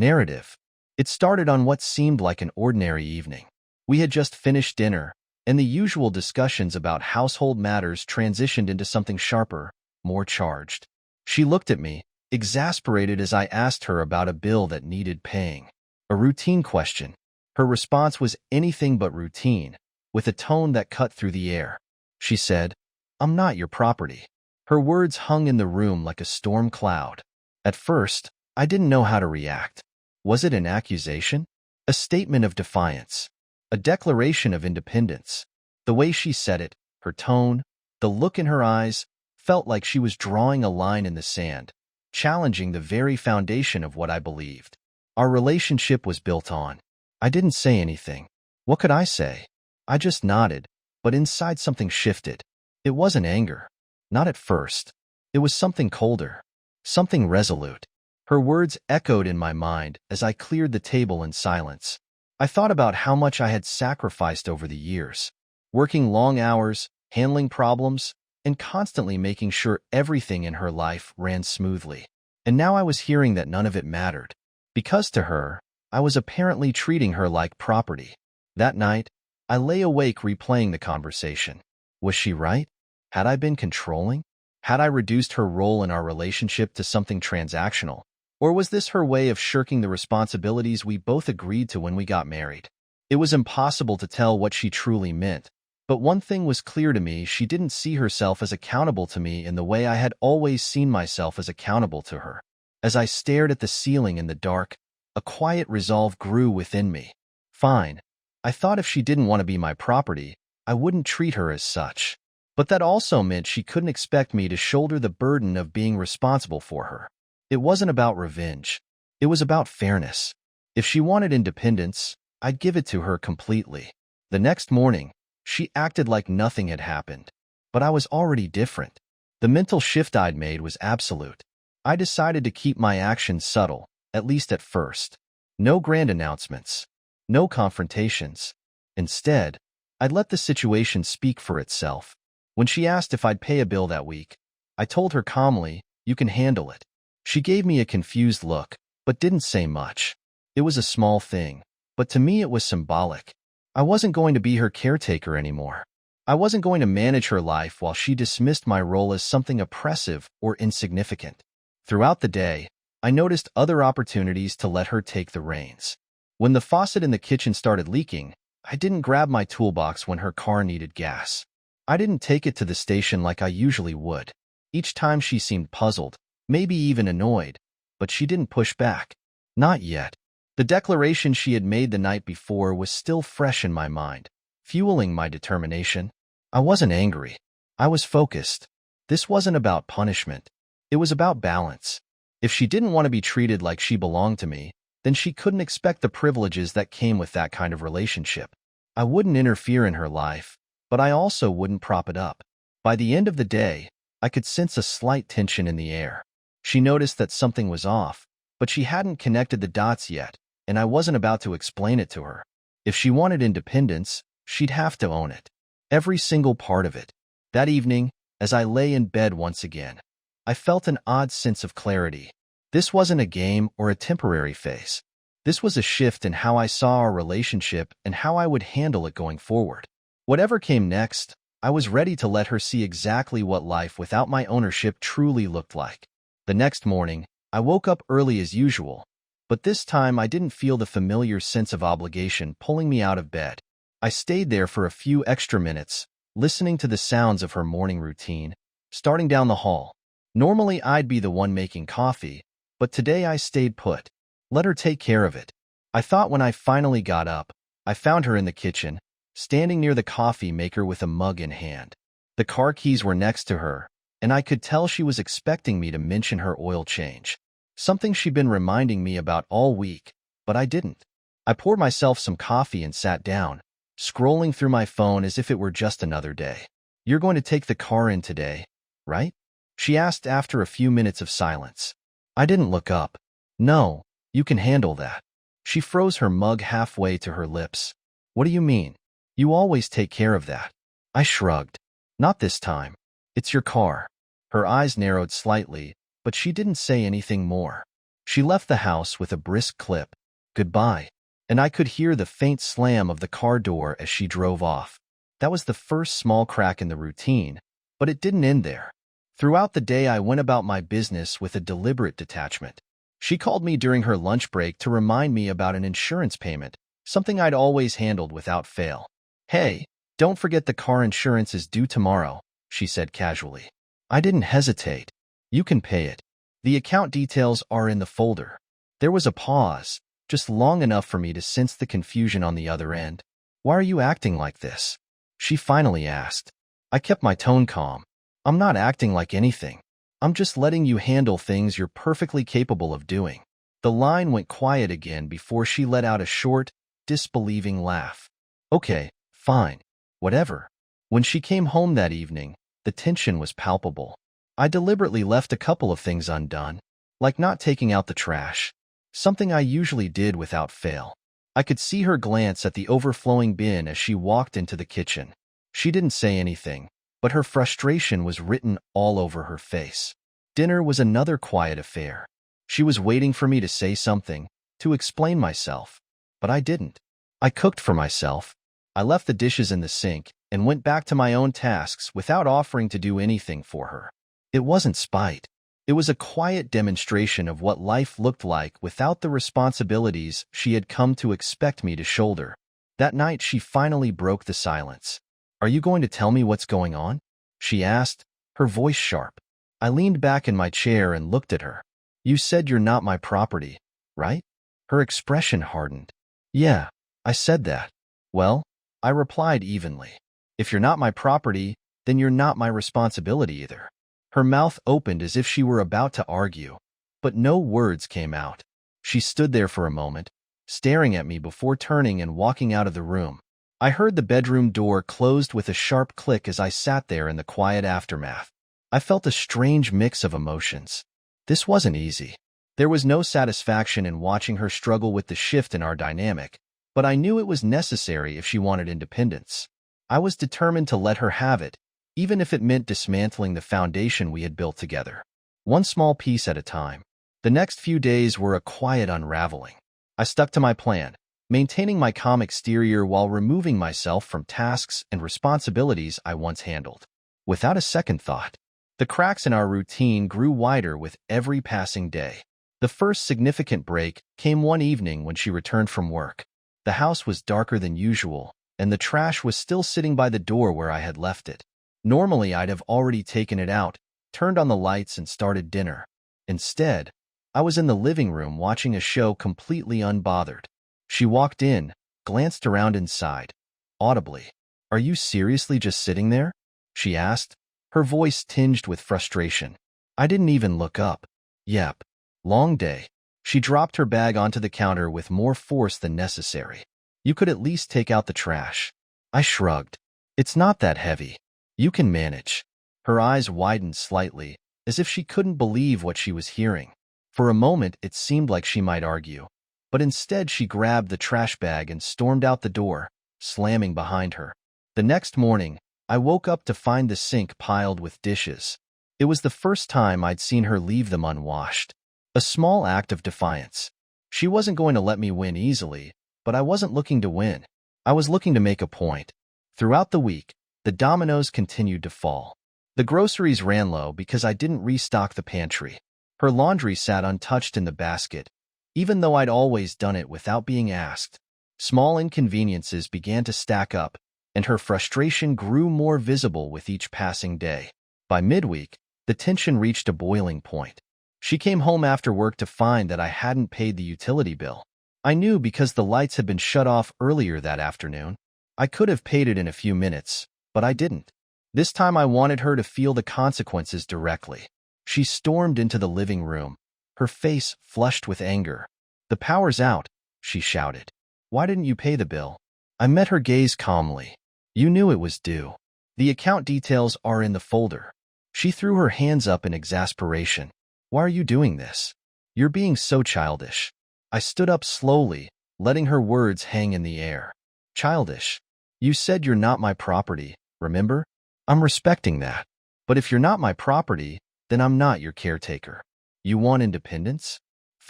Narrative. It started on what seemed like an ordinary evening. We had just finished dinner, and the usual discussions about household matters transitioned into something sharper, more charged. She looked at me, exasperated as I asked her about a bill that needed paying. A routine question. Her response was anything but routine, with a tone that cut through the air. She said, "I'm not your property." Her words hung in the room like a storm cloud. At first, I didn't know how to react. Was it an accusation? A statement of defiance? A declaration of independence? The way she said it, her tone, the look in her eyes, felt like she was drawing a line in the sand, challenging the very foundation of what I believed. Our relationship was built on. I didn't say anything. What could I say? I just nodded, but inside something shifted. It wasn't anger. Not at first. It was something colder. Something resolute. Her words echoed in my mind as I cleared the table in silence. I thought about how much I had sacrificed over the years, working long hours, handling problems, and constantly making sure everything in her life ran smoothly. And now I was hearing that none of it mattered, because to her, I was apparently treating her like property. That night, I lay awake replaying the conversation. Was she right? Had I been controlling? Had I reduced her role in our relationship to something transactional? Or was this her way of shirking the responsibilities we both agreed to when we got married? It was impossible to tell what she truly meant, but one thing was clear to me: she didn't see herself as accountable to me in the way I had always seen myself as accountable to her. As I stared at the ceiling in the dark, a quiet resolve grew within me. Fine. I thought if she didn't want to be my property, I wouldn't treat her as such. But that also meant she couldn't expect me to shoulder the burden of being responsible for her. It wasn't about revenge. It was about fairness. If she wanted independence, I'd give it to her completely. The next morning, she acted like nothing had happened. But I was already different. The mental shift I'd made was absolute. I decided to keep my actions subtle, at least at first. No grand announcements. No confrontations. Instead, I'd let the situation speak for itself. When she asked if I'd pay a bill that week, I told her calmly, "You can handle it." She gave me a confused look, but didn't say much. It was a small thing, but to me it was symbolic. I wasn't going to be her caretaker anymore. I wasn't going to manage her life while she dismissed my role as something oppressive or insignificant. Throughout the day, I noticed other opportunities to let her take the reins. When the faucet in the kitchen started leaking, I didn't grab my toolbox when her car needed gas. I didn't take it to the station like I usually would. Each time she seemed puzzled, maybe even annoyed, but she didn't push back. Not yet. The declaration she had made the night before was still fresh in my mind, fueling my determination. I wasn't angry. I was focused. This wasn't about punishment. It was about balance. If she didn't want to be treated like she belonged to me, then she couldn't expect the privileges that came with that kind of relationship. I wouldn't interfere in her life, but I also wouldn't prop it up. By the end of the day, I could sense a slight tension in the air. She noticed that something was off, but she hadn't connected the dots yet, and I wasn't about to explain it to her. If she wanted independence, she'd have to own it. Every single part of it. That evening, as I lay in bed once again, I felt an odd sense of clarity. This wasn't a game or a temporary phase. This was a shift in how I saw our relationship and how I would handle it going forward. Whatever came next, I was ready to let her see exactly what life without my ownership truly looked like. The next morning, I woke up early as usual, but this time I didn't feel the familiar sense of obligation pulling me out of bed. I stayed there for a few extra minutes, listening to the sounds of her morning routine, starting down the hall. Normally I'd be the one making coffee, but today I stayed put. Let her take care of it. I thought when I finally got up, I found her in the kitchen, standing near the coffee maker with a mug in hand. The car keys were next to her, and I could tell she was expecting me to mention her oil change, something she'd been reminding me about all week, but I didn't. I poured myself some coffee and sat down, scrolling through my phone as if it were just another day. "You're going to take the car in today, right?" she asked after a few minutes of silence. I didn't look up. "No, you can handle that." She froze her mug halfway to her lips. "What do you mean? You always take care of that." I shrugged. "Not this time. It's your car." Her eyes narrowed slightly, but she didn't say anything more. She left the house with a brisk clip, "Goodbye," and I could hear the faint slam of the car door as she drove off. That was the first small crack in the routine, but it didn't end there. Throughout the day, I went about my business with a deliberate detachment. She called me during her lunch break to remind me about an insurance payment, something I'd always handled without fail. "Hey, don't forget the car insurance is due tomorrow," she said casually. I didn't hesitate. "You can pay it. The account details are in the folder." There was a pause, just long enough for me to sense the confusion on the other end. "Why are you acting like this?" she finally asked. I kept my tone calm. "I'm not acting like anything. I'm just letting you handle things you're perfectly capable of doing." The line went quiet again before she let out a short, disbelieving laugh. "Okay, fine. Whatever." When she came home that evening, the tension was palpable. I deliberately left a couple of things undone, like not taking out the trash, something I usually did without fail. I could see her glance at the overflowing bin as she walked into the kitchen. She didn't say anything, but her frustration was written all over her face. Dinner was another quiet affair. She was waiting for me to say something, to explain myself, but I didn't. I cooked for myself. I left the dishes in the sink and went back to my own tasks without offering to do anything for her. It wasn't spite. It was a quiet demonstration of what life looked like without the responsibilities she had come to expect me to shoulder. That night, she finally broke the silence. "Are you going to tell me what's going on?" she asked, her voice sharp. I leaned back in my chair and looked at her. "You said you're not my property, right?" Her expression hardened. "Yeah, I said that." "Well," I replied evenly, "if you're not my property, then you're not my responsibility either." Her mouth opened as if she were about to argue, but no words came out. She stood there for a moment, staring at me before turning and walking out of the room. I heard the bedroom door closed with a sharp click as I sat there in the quiet aftermath. I felt a strange mix of emotions. This wasn't easy. There was no satisfaction in watching her struggle with the shift in our dynamic, but I knew it was necessary if she wanted independence. I was determined to let her have it, even if it meant dismantling the foundation we had built together. One small piece at a time. The next few days were a quiet unraveling. I stuck to my plan, maintaining my calm exterior while removing myself from tasks and responsibilities I once handled. Without a second thought, the cracks in our routine grew wider with every passing day. The first significant break came one evening when she returned from work. The house was darker than usual, and the trash was still sitting by the door where I had left it. Normally, I'd have already taken it out, turned on the lights, and started dinner. Instead, I was in the living room watching a show completely unbothered. She walked in, glanced around inside, audibly. "Are you seriously just sitting there?" she asked, her voice tinged with frustration. I didn't even look up. "Yep. Long day." She dropped her bag onto the counter with more force than necessary. "You could at least take out the trash." I shrugged. "It's not that heavy. You can manage." Her eyes widened slightly, as if she couldn't believe what she was hearing. For a moment, it seemed like she might argue, but instead she grabbed the trash bag and stormed out the door, slamming behind her. The next morning, I woke up to find the sink piled with dishes. It was the first time I'd seen her leave them unwashed. A small act of defiance. She wasn't going to let me win easily, but I wasn't looking to win. I was looking to make a point. Throughout the week, the dominoes continued to fall. The groceries ran low because I didn't restock the pantry. Her laundry sat untouched in the basket, even though I'd always done it without being asked. Small inconveniences began to stack up, and her frustration grew more visible with each passing day. By midweek, the tension reached a boiling point. She came home after work to find that I hadn't paid the utility bill. I knew because the lights had been shut off earlier that afternoon. I could have paid it in a few minutes, but I didn't. This time I wanted her to feel the consequences directly. She stormed into the living room, her face flushed with anger. "The power's out," she shouted. "Why didn't you pay the bill?" I met her gaze calmly. "You knew it was due. The account details are in the folder." She threw her hands up in exasperation. "Why are you doing this? You're being so childish." I stood up slowly, letting her words hang in the air. "Childish? You said you're not my property, remember? I'm respecting that. But if you're not my property, then I'm not your caretaker. You want independence?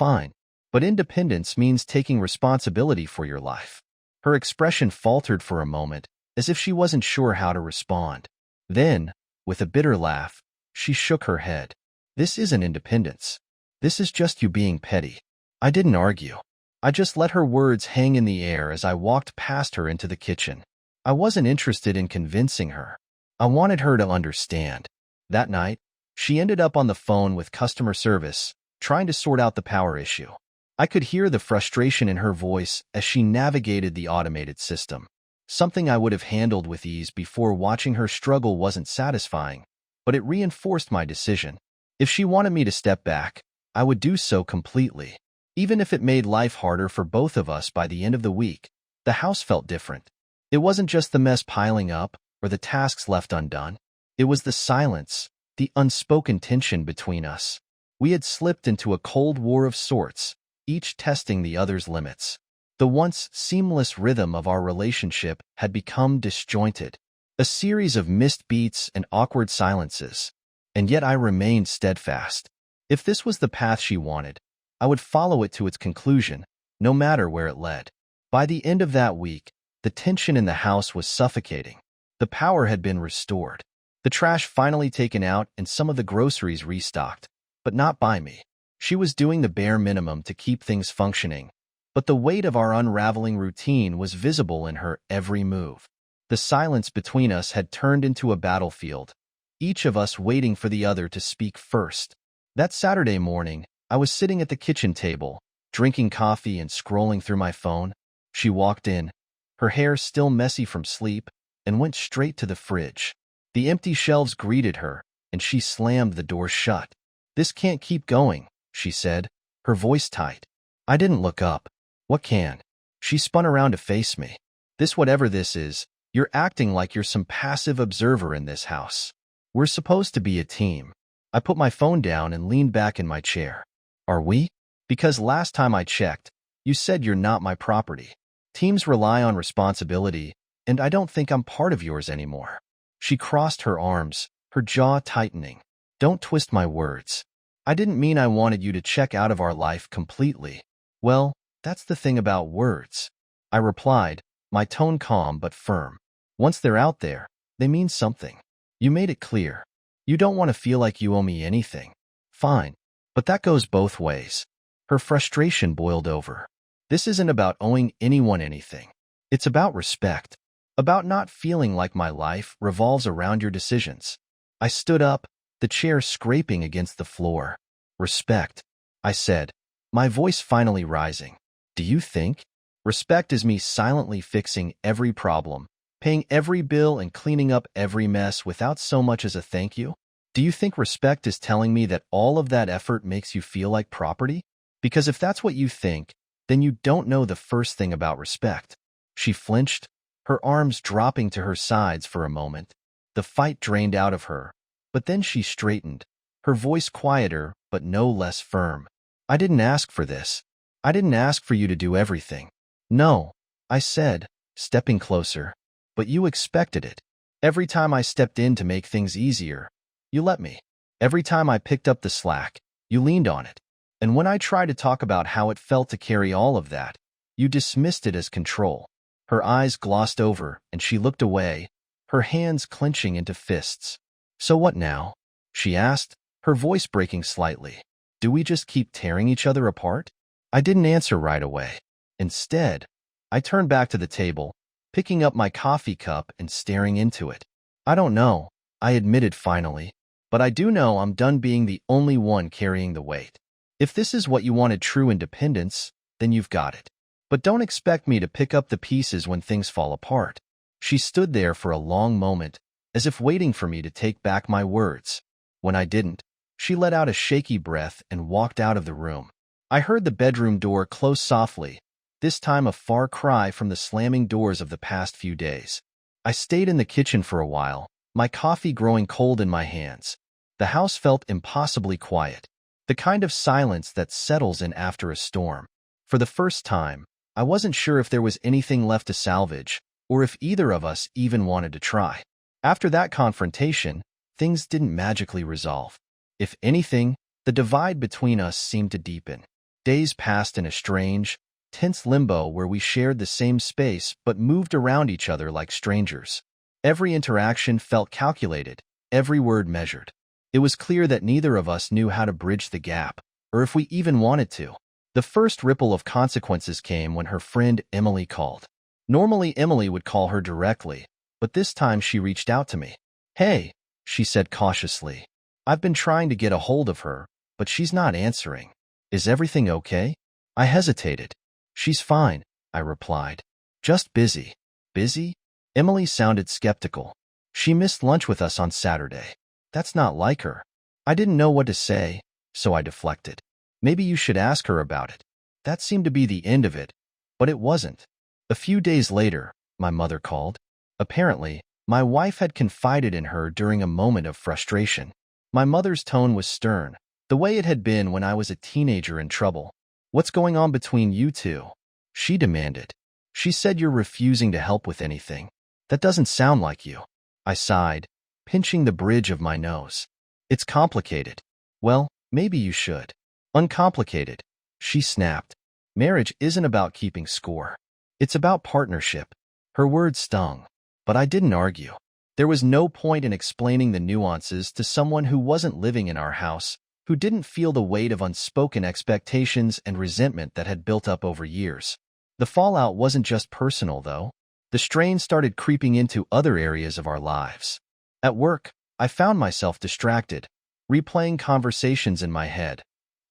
Fine. But independence means taking responsibility for your life. Her expression faltered for a moment, as if she wasn't sure how to respond. Then, with a bitter laugh, she shook her head. This isn't independence. This is just you being petty. I didn't argue. I just let her words hang in the air as I walked past her into the kitchen. I wasn't interested in convincing her. I wanted her to understand. That night, she ended up on the phone with customer service, trying to sort out the power issue. I could hear the frustration in her voice as she navigated the automated system. Something I would have handled with ease before watching her struggle wasn't satisfying, but it reinforced my decision. If she wanted me to step back, I would do so completely. Even if it made life harder for both of us by the end of the week, the house felt different. It wasn't just the mess piling up or the tasks left undone. It was the silence, the unspoken tension between us. We had slipped into a cold war of sorts, each testing the other's limits. The once seamless rhythm of our relationship had become disjointed, a series of missed beats and awkward silences. And yet I remained steadfast. If this was the path she wanted, I would follow it to its conclusion, no matter where it led. By the end of that week, the tension in the house was suffocating. The power had been restored, the trash finally taken out and some of the groceries restocked, but not by me. She was doing the bare minimum to keep things functioning, but the weight of our unraveling routine was visible in her every move. The silence between us had turned into a battlefield, each of us waiting for the other to speak first. That Saturday morning, I was sitting at the kitchen table, drinking coffee and scrolling through my phone. She walked in, her hair still messy from sleep, and went straight to the fridge. The empty shelves greeted her, and she slammed the door shut. "This can't keep going," she said, her voice tight. I didn't look up. "What can?" She spun around to face me. "This, whatever this is, you're acting like you're some passive observer in this house. We're supposed to be a team." I put my phone down and leaned back in my chair. "Are we? Because last time I checked, you said you're not my property. Teams rely on responsibility, and I don't think I'm part of yours anymore." She crossed her arms, her jaw tightening. "Don't twist my words. I didn't mean I wanted you to check out of our life completely." "Well, that's the thing about words," I replied, my tone calm but firm. "Once they're out there, they mean something. You made it clear. You don't want to feel like you owe me anything. Fine, but that goes both ways." Her frustration boiled over. "This isn't about owing anyone anything. It's about respect, about not feeling like my life revolves around your decisions." I stood up, the chair scraping against the floor. "Respect," I said, my voice finally rising. "Do you think respect is me silently fixing every problem, paying every bill and cleaning up every mess without so much as a thank you? Do you think respect is telling me that all of that effort makes you feel like property? Because if that's what you think, then you don't know the first thing about respect." She flinched, her arms dropping to her sides for a moment. The fight drained out of her, but then she straightened, her voice quieter but no less firm. "I didn't ask for this. I didn't ask for you to do everything." "No," I said, stepping closer. "But you expected it. Every time I stepped in to make things easier, you let me. Every time I picked up the slack, you leaned on it. And when I tried to talk about how it felt to carry all of that, you dismissed it as control." Her eyes glossed over, and she looked away, her hands clenching into fists. "So what now?" she asked, her voice breaking slightly. "Do we just keep tearing each other apart?" I didn't answer right away. Instead, I turned back to the table, picking up my coffee cup and staring into it. "I don't know," I admitted finally, "but I do know I'm done being the only one carrying the weight. If this is what you wanted, true independence, then you've got it. But don't expect me to pick up the pieces when things fall apart." She stood there for a long moment, as if waiting for me to take back my words. When I didn't, she let out a shaky breath and walked out of the room. I heard the bedroom door close softly, this time a far cry from the slamming doors of the past few days. I stayed in the kitchen for a while, my coffee growing cold in my hands. The house felt impossibly quiet, the kind of silence that settles in after a storm. For the first time, I wasn't sure if there was anything left to salvage, or if either of us even wanted to try. After that confrontation, things didn't magically resolve. If anything, the divide between us seemed to deepen. Days passed in a strange, tense limbo where we shared the same space but moved around each other like strangers. Every interaction felt calculated, every word measured. It was clear that neither of us knew how to bridge the gap, or if we even wanted to. The first ripple of consequences came when her friend Emily called. Normally, Emily would call her directly, but this time she reached out to me. "Hey," she said cautiously. "I've been trying to get a hold of her, but she's not answering. Is everything okay?" I hesitated. "She's fine," I replied. "Just busy." "Busy?" Emily sounded skeptical. "She missed lunch with us on Saturday." "That's not like her." I didn't know what to say, so I deflected. "Maybe you should ask her about it." That seemed to be the end of it, but it wasn't. A few days later, my mother called. Apparently, my wife had confided in her during a moment of frustration. My mother's tone was stern, the way it had been when I was a teenager in trouble. "What's going on between you two?" she demanded. "She said you're refusing to help with anything. That doesn't sound like you." I sighed, pinching the bridge of my nose. "It's complicated." "Well, maybe you should." "Uncomplicated," she snapped. "Marriage isn't about keeping score. It's about partnership." Her words stung, but I didn't argue. There was no point in explaining the nuances to someone who wasn't living in our house, who didn't feel the weight of unspoken expectations and resentment that had built up over years. The fallout wasn't just personal, though. The strain started creeping into other areas of our lives. At work, I found myself distracted, replaying conversations in my head,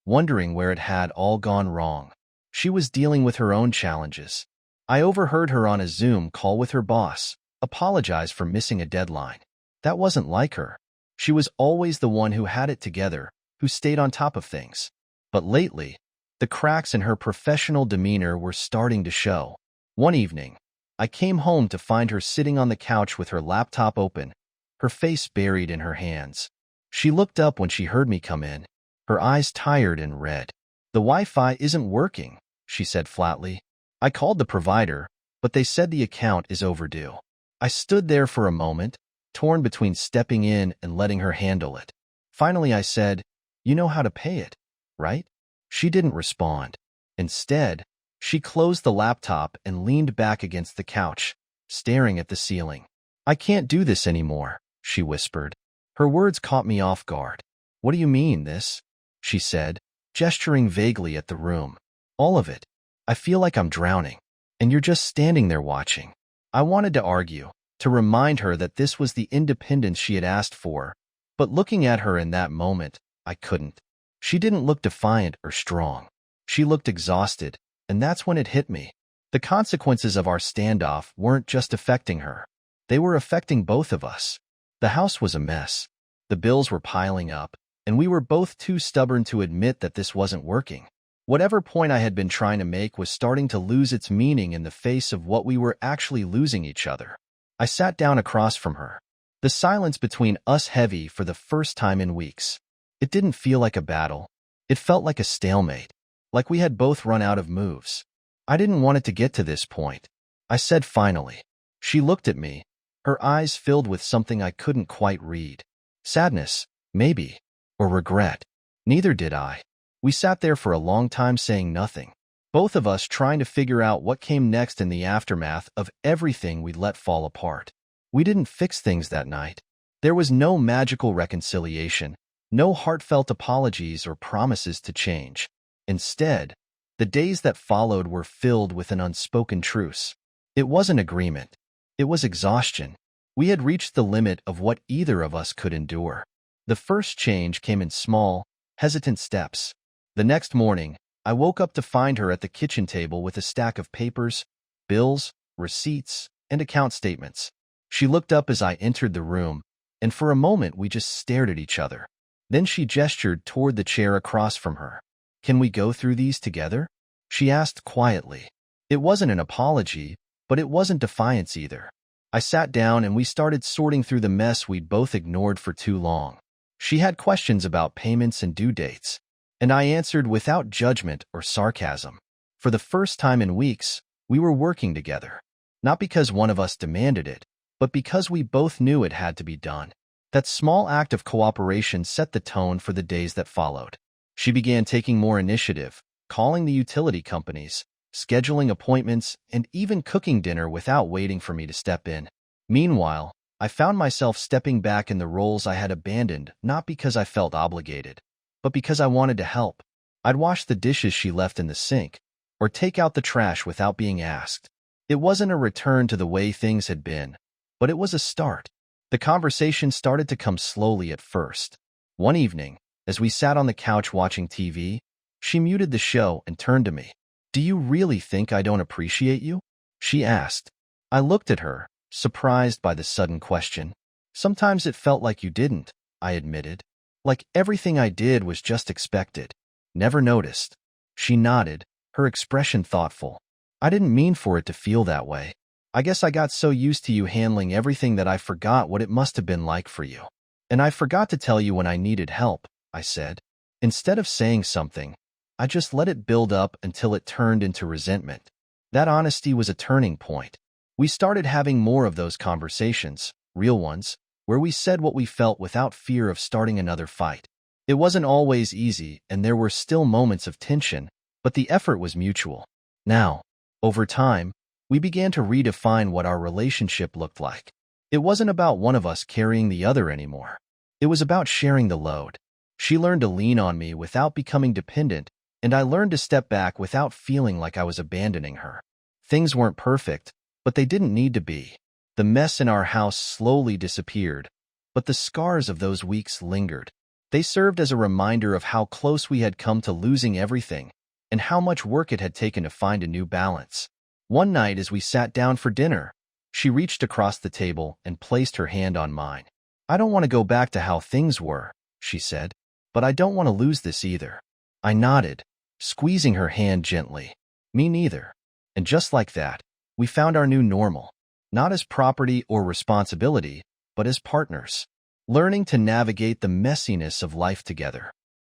wondering where it had all gone wrong. She was dealing with her own challenges. I overheard her on a Zoom call with her boss, apologize for missing a deadline. That wasn't like her. She was always the one who had it together, who stayed on top of things. But lately, the cracks in her professional demeanor were starting to show. One evening, I came home to find her sitting on the couch with her laptop open, her face buried in her hands. She looked up when she heard me come in, her eyes tired and red. "The Wi-Fi isn't working," she said flatly. "I called the provider, but they said the account is overdue." I stood there for a moment, torn between stepping in and letting her handle it. Finally, I said, "You know how to pay it, right?" She didn't respond. Instead, she closed the laptop and leaned back against the couch, staring at the ceiling. "I can't do this anymore," she whispered. Her words caught me off guard. "What do you mean, this?" she said, gesturing vaguely at the room. "All of it. I feel like I'm drowning, and you're just standing there watching." I wanted to argue, to remind her that this was the independence she had asked for, but looking at her in that moment, I couldn't. She didn't look defiant or strong. She looked exhausted, and that's when it hit me. The consequences of our standoff weren't just affecting her. They were affecting both of us. The house was a mess. The bills were piling up, and we were both too stubborn to admit that this wasn't working. Whatever point I had been trying to make was starting to lose its meaning in the face of what we were actually losing each other. I sat down across from her, the silence between us heavy for the first time in weeks. It didn't feel like a battle. It felt like a stalemate, like we had both run out of moves. I didn't want it to get to this point. I said finally. She looked at me, her eyes filled with something I couldn't quite read. Sadness, maybe, or regret. Neither did I. We sat there for a long time saying nothing, both of us trying to figure out what came next in the aftermath of everything we'd let fall apart. We didn't fix things that night. There was no magical reconciliation, no heartfelt apologies or promises to change. Instead, the days that followed were filled with an unspoken truce. It wasn't agreement. It was exhaustion. We had reached the limit of what either of us could endure. The first change came in small, hesitant steps. The next morning, I woke up to find her at the kitchen table with a stack of papers, bills, receipts, and account statements. She looked up as I entered the room, and for a moment we just stared at each other. Then she gestured toward the chair across from her. "Can we go through these together?" she asked quietly. It wasn't an apology, but it wasn't defiance either. I sat down and we started sorting through the mess we'd both ignored for too long. She had questions about payments and due dates, and I answered without judgment or sarcasm. For the first time in weeks, we were working together. Not because one of us demanded it, but because we both knew it had to be done. That small act of cooperation set the tone for the days that followed. She began taking more initiative, calling the utility companies, scheduling appointments, and even cooking dinner without waiting for me to step in. Meanwhile, I found myself stepping back in the roles I had abandoned, not because I felt obligated, but because I wanted to help. I'd wash the dishes she left in the sink, or take out the trash without being asked. It wasn't a return to the way things had been, but it was a start. The conversation started to come slowly at first. One evening, as we sat on the couch watching TV, she muted the show and turned to me. "Do you really think I don't appreciate you?" she asked. I looked at her, surprised by the sudden question. "Sometimes it felt like you didn't," I admitted. "Like everything I did was just expected. Never noticed." She nodded, her expression thoughtful. "I didn't mean for it to feel that way. I guess I got so used to you handling everything that I forgot what it must have been like for you. And I forgot to tell you when I needed help," I said. Instead of saying something, I just let it build up until it turned into resentment. That honesty was a turning point. We started having more of those conversations, real ones, where we said what we felt without fear of starting another fight. It wasn't always easy, and there were still moments of tension, but the effort was mutual. Now, over time, we began to redefine what our relationship looked like. It wasn't about one of us carrying the other anymore. It was about sharing the load. She learned to lean on me without becoming dependent, and I learned to step back without feeling like I was abandoning her. Things weren't perfect, but they didn't need to be. The mess in our house slowly disappeared, but the scars of those weeks lingered. They served as a reminder of how close we had come to losing everything, and how much work it had taken to find a new balance. One night as we sat down for dinner, she reached across the table and placed her hand on mine. "I don't want to go back to how things were," she said, "but I don't want to lose this either." I nodded, squeezing her hand gently. "Me neither." And just like that, we found our new normal, not as property or responsibility, but as partners, learning to navigate the messiness of life together.